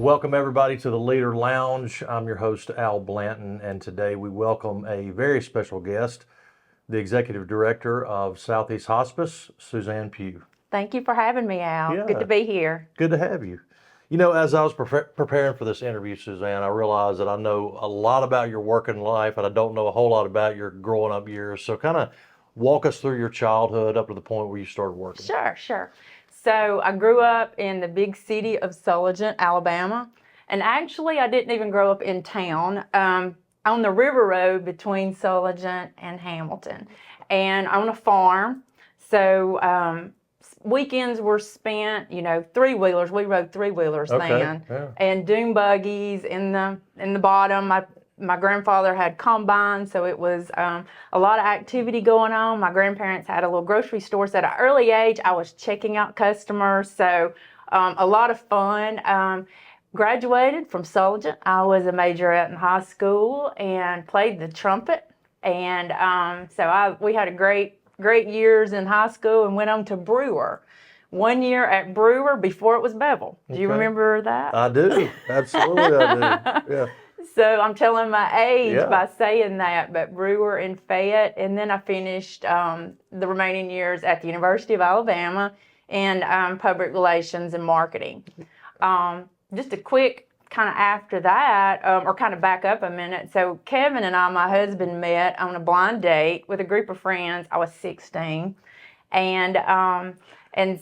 Welcome everybody to the Leader Lounge. I'm your host, Al Blanton, and today we welcome a very special guest, the Executive Director of Southeast Hospice, Suzanne Pugh. Thank you for having me, Al. Good to be here. Good to have you. You know, as I was preparing for this interview, Suzanne, I realized that I know a lot about your working life, and I don't know a whole lot about your growing up years. So kind of walk us through your childhood up to the point where you started working. Sure. So I grew up in the big city of Sulligent, Alabama. And actually, I didn't even grow up in town, on the river road between Sulligent and Hamilton, and on a farm. So weekends were spent, three-wheelers. We rode three-wheelers then, and dune buggies in the bottom. My grandfather had combines, so it was a lot of activity going on. My grandparents had a little grocery store, so at an early age, I was checking out customers, so a lot of fun. Graduated from Sulligent. I was a majorette in high school and played the trumpet, and we had a great years in high school and went on to Brewer. 1 year at Brewer before it was Bevill. Do you remember that? I do. Absolutely, I do. Yeah. So I'm telling my age by saying that, but Brewer in Fayette, and then I finished the remaining years at the University of Alabama in public relations and marketing. Just a quick kind of after that, or kind of back up a minute. So Kevin and I, my husband, met on a blind date with a group of friends. I was 16, and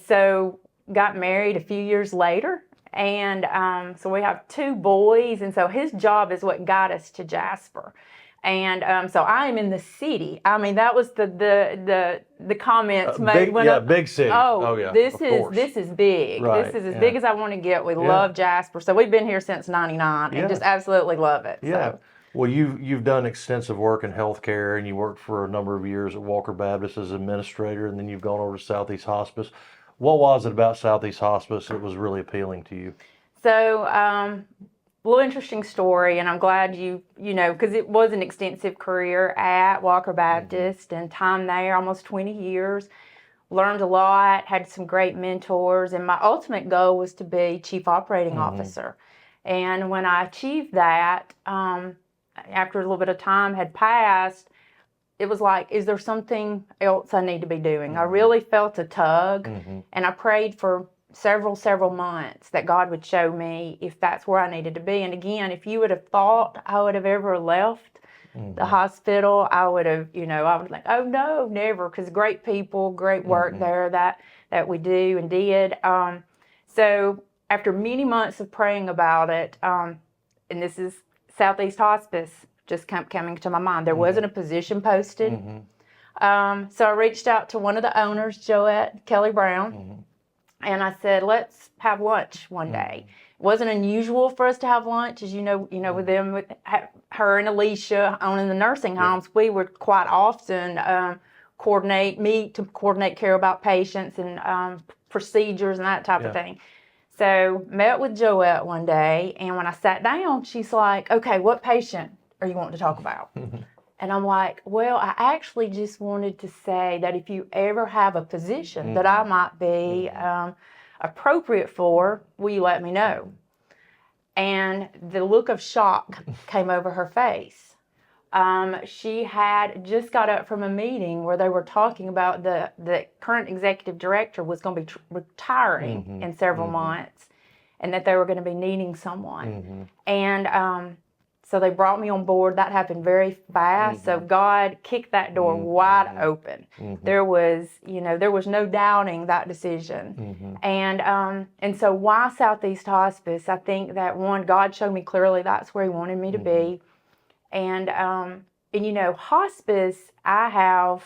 so got married a few years later. And so we have two boys, and so his job is what got us to Jasper. And so I am in the city. I mean, that was the comments made when big city. This is big. Right. This is as big as I want to get. We love Jasper. So we've been here since '99 and just absolutely love it. Yeah. So. Well, you've done extensive work in healthcare, and you worked for a number of years at Walker Baptist as administrator, and then you've gone over to Southeast Hospice. What was it about Southeast Hospice that was really appealing to you? So, a little interesting story, and I'm glad because it was an extensive career at Walker Baptist and time there, almost 20 years. Learned a lot, had some great mentors, and my ultimate goal was to be Chief Operating Officer. And when I achieved that, after a little bit of time had passed, it was like, is there something else I need to be doing? I really felt a tug, and I prayed for several months that God would show me if that's where I needed to be. And again, if you would have thought I would have ever left the hospital, I would have, I was like, oh no, never, because great people, great work there that we do and did. So after many months of praying about it, and this is Southeast Hospice just coming to my mind. There wasn't a position posted. So I reached out to one of the owners, Joette Kelly Brown, and I said, let's have lunch one day. It wasn't unusual for us to have lunch, as with them, with her and Alicia owning the nursing homes. We would quite often coordinate care about patients and procedures and that type of thing. So met with Joette one day, and when I sat down, she's like, okay, what patient are you wanting to talk about? And I'm like, well, I actually just wanted to say that if you ever have a position that I might be appropriate for, will you let me know? And the look of shock came over her face. She had just got up from a meeting where they were talking about the current executive director was going to be retiring in several months, and that they were going to be needing someone. And so they brought me on board. That happened very fast. So God kicked that door wide open. There was no doubting that decision. And so why Southeast Hospice? I think that one, God showed me clearly that's where He wanted me to be. And hospice, I've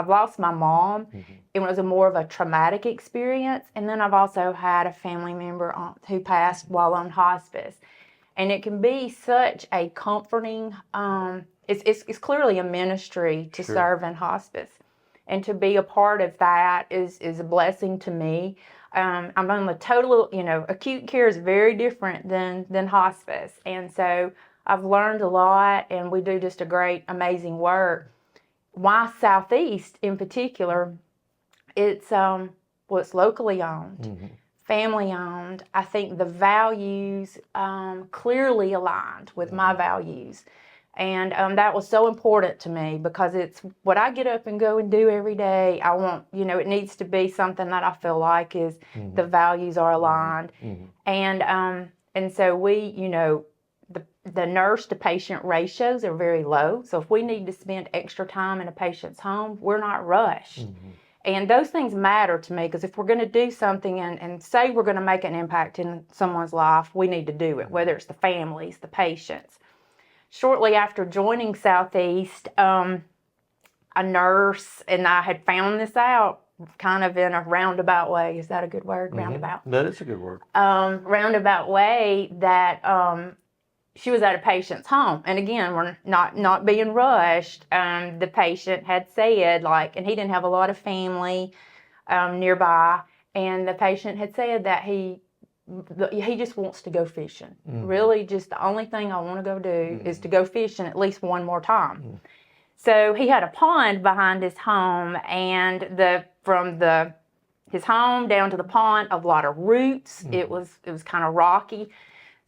lost my mom. It was more of a traumatic experience. And then I've also had a family member who passed while on hospice. And it can be such a comforting, it's clearly a ministry to serve in hospice. And to be a part of that is a blessing to me. I'm on the total, acute care is very different than hospice. And so I've learned a lot, and we do just a great, amazing work. Why Southeast in particular? It's locally owned. family owned, I think the values clearly aligned with my values. And that was so important to me because it's what I get up and go and do every day. I want, it needs to be something that I feel like is the values are aligned. And so we, the nurse to patient ratios are very low. So if we need to spend extra time in a patient's home, we're not rushed. And those things matter to me because if we're going to do something and say we're going to make an impact in someone's life, we need to do it, whether it's the families, the patients. Shortly after joining Southeast, a nurse, and I had found this out kind of in a roundabout way. Is that a good word? Roundabout? That is a good word. Roundabout way that she was at a patient's home. And again, we're not being rushed. The patient had said, and he didn't have a lot of family nearby. And the patient had said that he just wants to go fishing. Really, just the only thing I want to go do is to go fishing at least one more time. So he had a pond behind his home, and from his home down to the pond, a lot of roots. It was kind of rocky.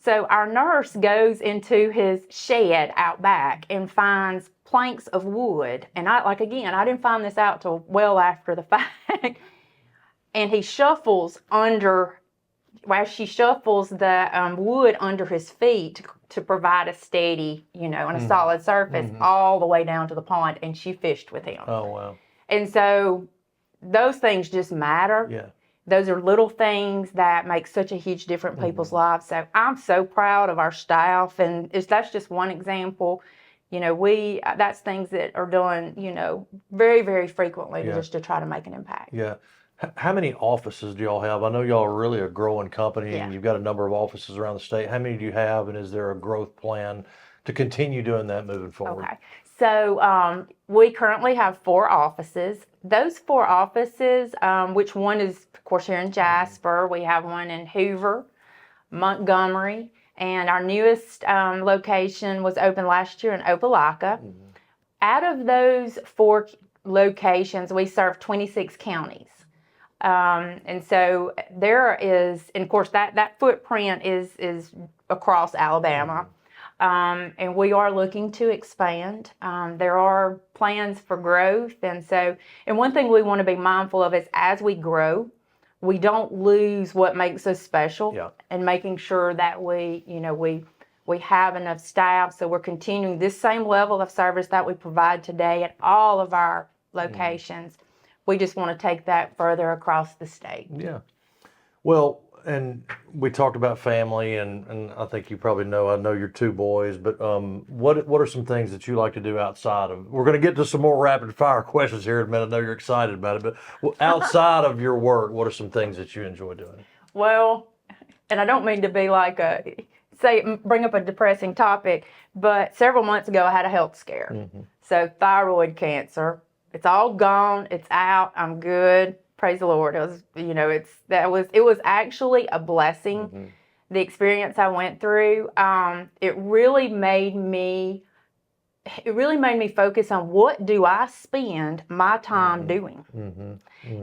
So our nurse goes into his shed out back and finds planks of wood. And I didn't find this out till well after the fact. And he shuffles as she shuffles the wood under his feet to provide a steady, and a solid surface all the way down to the pond. And she fished with him. Oh, wow. And so those things just matter. Yeah. Those are little things that make such a huge difference in people's lives. So I'm so proud of our staff, and that's just one example. That's things that are done, very, very frequently just to try to make an impact. Yeah. How many offices do y'all have? I know y'all are really a growing company, and you've got a number of offices around the state. How many do you have, and is there a growth plan to continue doing that moving forward? Okay. So we currently have 4 offices. Those 4 offices, which one is, of course, here in Jasper. We have one in Hoover, Montgomery, and our newest location was opened last year in Opelika. Out of those 4 locations, we serve 26 counties. And so there is, and of course, that footprint is across Alabama. And we are looking to expand. There are plans for growth. And one thing we want to be mindful of is as we grow, we don't lose what makes us special, and making sure that we have enough staff. So we're continuing this same level of service that we provide today at all of our locations. We just want to take that further across the state. Yeah. Well, and we talked about family, and I think you probably know, I know your 2 boys, but what are some things that you like to do outside of, we're going to get to some more rapid fire questions here in a minute. I know you're excited about it, but outside of your work, what are some things that you enjoy doing? Well, and I don't mean to be bring up a depressing topic, but several months ago I had a health scare. So thyroid cancer, it's all gone, it's out, I'm good. Praise the Lord. It was, it was actually a blessing. The experience I went through, it really made me focus on what do I spend my time doing?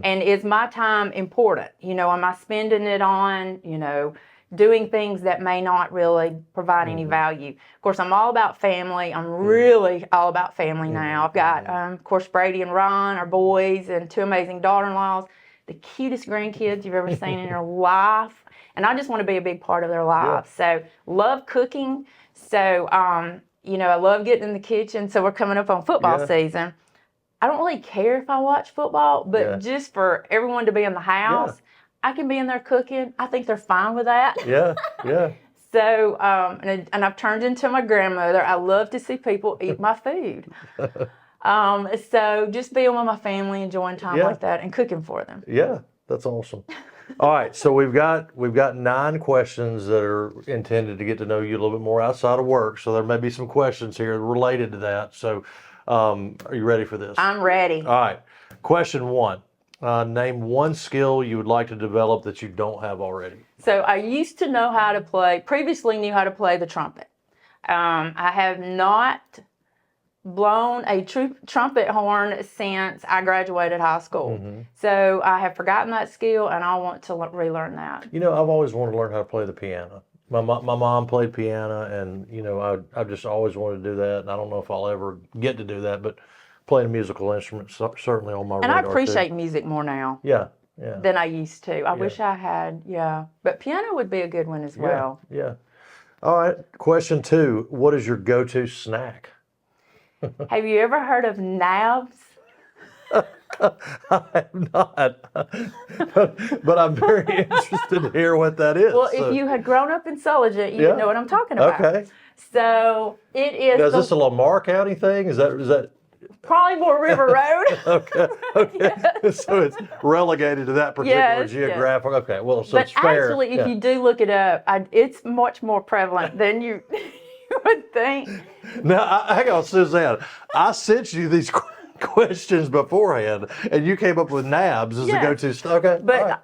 And is my time important? Am I spending it on, doing things that may not really provide any value? Of course, I'm all about family. I'm really all about family now. I've got, of course, Brady and Ron, our boys, and 2 amazing daughter-in-laws, the cutest grandkids you've ever seen in your life. And I just want to be a big part of their lives. So love cooking. So, I love getting in the kitchen. So we're coming up on football season. I don't really care if I watch football, but just for everyone to be in the house, I can be in there cooking. I think they're fine with that. So, and I've turned into my grandmother. I love to see people eat my food. So just being with my family, enjoying time like that, and cooking for them. Yeah, that's awesome. All right, so we've got 9 questions that are intended to get to know you a little bit more outside of work. So there may be some questions here related to that. So are you ready for this? I'm ready. All right. Question 1. Name 1 skill you would like to develop that you don't have already. So I used to previously knew how to play the trumpet. I have not blown a trumpet horn since I graduated high school. Mm-hmm. So I have forgotten that skill, and I want to relearn that. You know, I've always wanted to learn how to play the piano. My mom played piano, and you know, I've just always wanted to do that. And I don't know if I'll ever get to do that, but playing a musical instrument certainly on my And radar I appreciate music more now Yeah. than I used to. I wish I had, But piano would be a good one as well. Yeah. All right. Question 2. What is your go-to snack? Have you ever heard of nabs? I have not, but I'm very interested to hear what that is. Well, if you had grown up in Sulligent, you would know what I'm talking about. Okay. So it is. Now, is this a Lamar County thing? Is that? Probably more River Road. Okay. Yes. So it's relegated to that particular geographic. Yes. Okay. Well, so but it's fair. Actually, if you do look it up, it's much more prevalent than you would think. Now, hang on, Suzanne. I sent you these questions beforehand, and you came up with nabs as the go-to stuff. Okay. But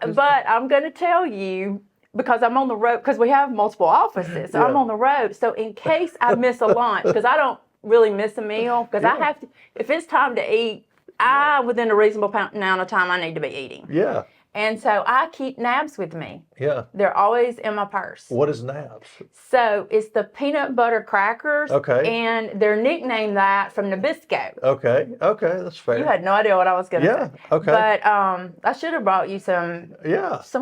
I'm going to tell you, because I'm on the road, because we have multiple offices, so I'm on the road. So in case I miss a lunch, because I don't really miss a meal, because I have to, if it's time to eat, within a reasonable amount of time, I need to be eating. Yeah. And so I keep nabs with me. Yeah. They're always in my purse. What is nabs? So it's the peanut butter crackers. Okay. And they're nicknamed that from Nabisco. Okay. That's fair. You had no idea what I was going to say. Okay. But I should have brought you some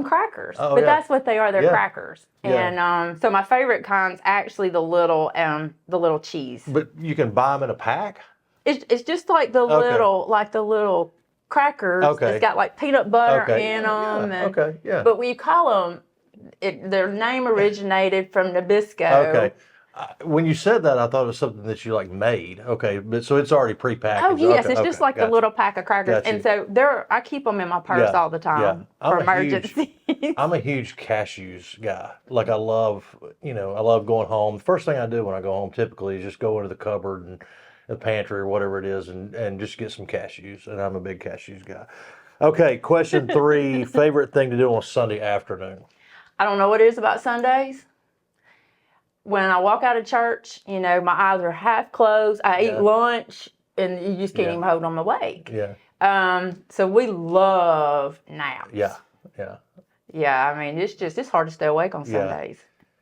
crackers. But that's what they are. They're crackers. And so my favorite kind's actually the little cheese. But you can buy them in a pack? It's just like the little crackers. Okay. It's got like peanut butter in them. But we call them, their name originated from Nabisco. Okay. When you said that, I thought it was something that you made. Okay, but so it's already prepackaged. Oh yes, it's just like a little pack of crackers, and so I keep them in my purse all the time for emergencies. I'm a huge cashews guy. Like I love going home. The first thing I do when I go home typically is just go into the cupboard and the pantry or whatever it is, and just get some cashews. And I'm a big cashews guy. Okay, question 3: favorite thing to do on Sunday afternoon? I don't know what it is about Sundays. When I walk out of church, my eyes are half closed. I eat lunch, and you just can't even hold them awake. Yeah. So we love naps. Yeah. Yeah. I mean, it's hard to stay awake on Sundays.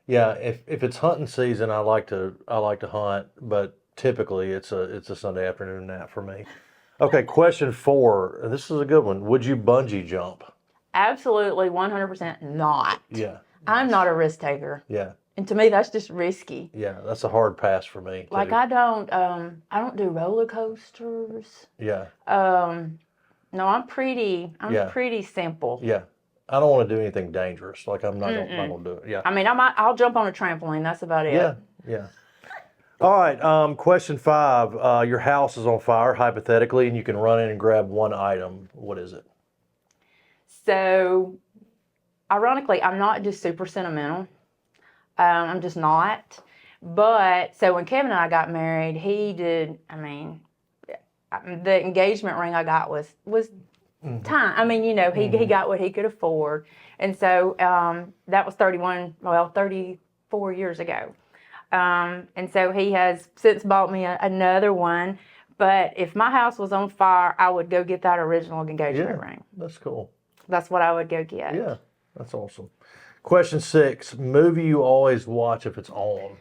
Yeah. If it's hunting season, I like to hunt, but typically it's a Sunday afternoon nap for me. Okay. Question 4. This is a good one. Would you bungee jump? Absolutely, 100% not. Yeah. I'm not a risk taker. Yeah. And to me, that's just risky. Yeah, that's a hard pass for me. Like I don't do roller coasters. Yeah. No, I'm pretty simple. Yeah. I don't want to do anything dangerous. Like I'm not gonna do it. Yeah. I mean, I'll jump on a trampoline. That's about it. Yeah. All right. Question 5. Your house is on fire, hypothetically, and you can run in and grab one item. What is it? So, ironically, I'm not just super sentimental. I'm just not. But, so when Kevin and I got married, he did, the engagement ring I got was time. I mean, he got what he could afford. And so that was 34 years ago. And so he has since bought me another one. But if my house was on fire, I would go get that original engagement ring. That's cool. That's what I would go get. Yeah, that's awesome. Question 6: movie you always watch if it's on?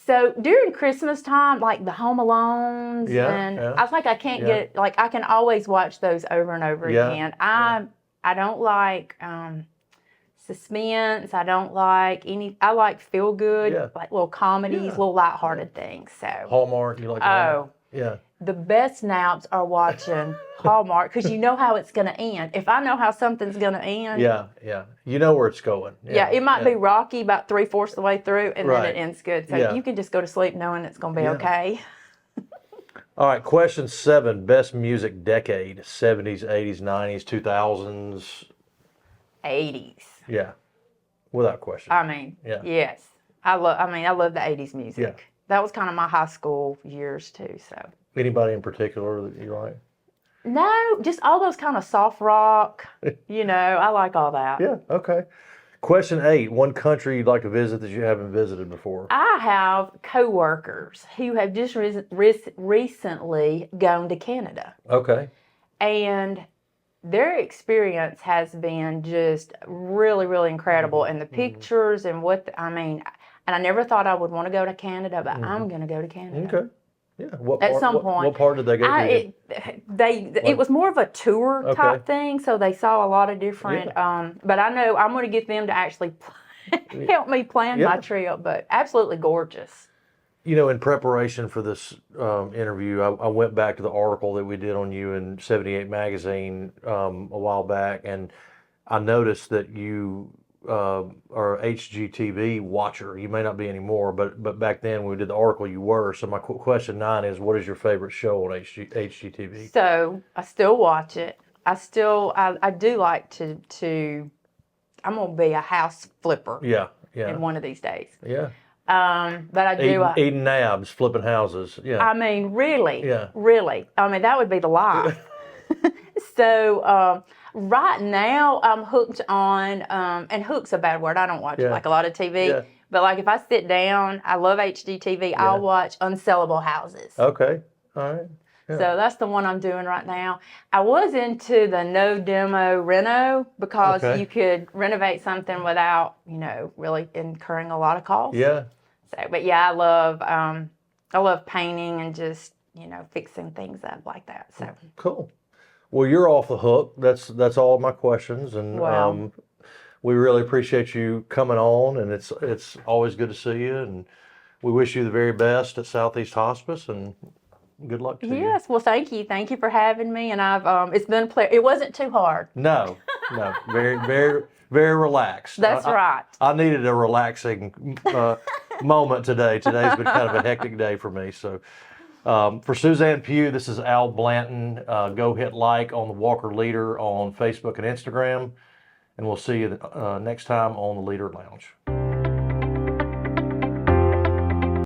So during Christmas time, like the Home Alones, I can't get, I can always watch those over and over again. I don't like suspense. I don't like I like feel good, like little comedies, little lighthearted things. So Hallmark, you like Hallmark? Yeah. The best naps are watching Hallmark because you know how it's going to end. If I know how something's going to end. Yeah. You know where it's going. Yeah, it might be rocky about 3/4 of the way through, and then it ends good. So you can just go to sleep knowing it's going to be okay. All right, question 7: best music decade: 70s, 80s, 90s, 2000s. 80s. Yeah, without question. Yes. I love the 80s music. Yeah. That was kind of my high school years too. So. Anybody in particular that you like? No, just all those kind of soft rock. I like all that. Yeah. Okay. Question 8, one country you'd like to visit that you haven't visited before? I have coworkers who have just recently gone to Canada, Okay. and their experience has been just really, really incredible. And the pictures and and I never thought I would want to go to Canada, but I'm going to go to Canada. Okay. Yeah. What At part, some what, point. What part did they go to? It was more of a tour type thing, so they saw a lot of different. But I know I'm going to get them to actually help me plan my trip. But absolutely gorgeous. You know, in preparation for this interview, I went back to the article that we did on you in 78 magazine a while back, and I noticed that you are a HGTV watcher. You may not be anymore, but back then when we did the article, you were. So my question 9 is, what is your favorite show on HGTV? So I still watch it. I do like to. I'm gonna be a house flipper. Yeah. In one of these days. Yeah. But I do. Eating nabs, flipping houses. Yeah. I mean, really. Yeah. Really. I mean, that would be the life. So right now I'm hooked on, and hook's a bad word. I don't watch like a lot of TV. Yeah. But like if I sit down, I love HGTV. I'll watch Unsellable Houses. Okay. All right. Yeah. So that's the one I'm doing right now. I was into the no demo reno because you could renovate something without, really incurring a lot of costs. Yeah. So, but yeah, I love painting and just, fixing things up like that. So cool. Well, you're off the hook. That's all my questions, and we really appreciate you coming on. And it's always good to see you. And we wish you the very best at Southeast Hospice, and good luck to you. Yes, well, thank you. Thank you for having me. And I've it's been a pleasure. It wasn't too hard. No, very, very, very relaxed. That's right. I needed a relaxing moment today. Today's been kind of a hectic day for me. So, for Suzanne Pugh, this is Al Blanton. Go hit like on the Walker Leader on Facebook and Instagram, and we'll see you next time on the Leader Lounge.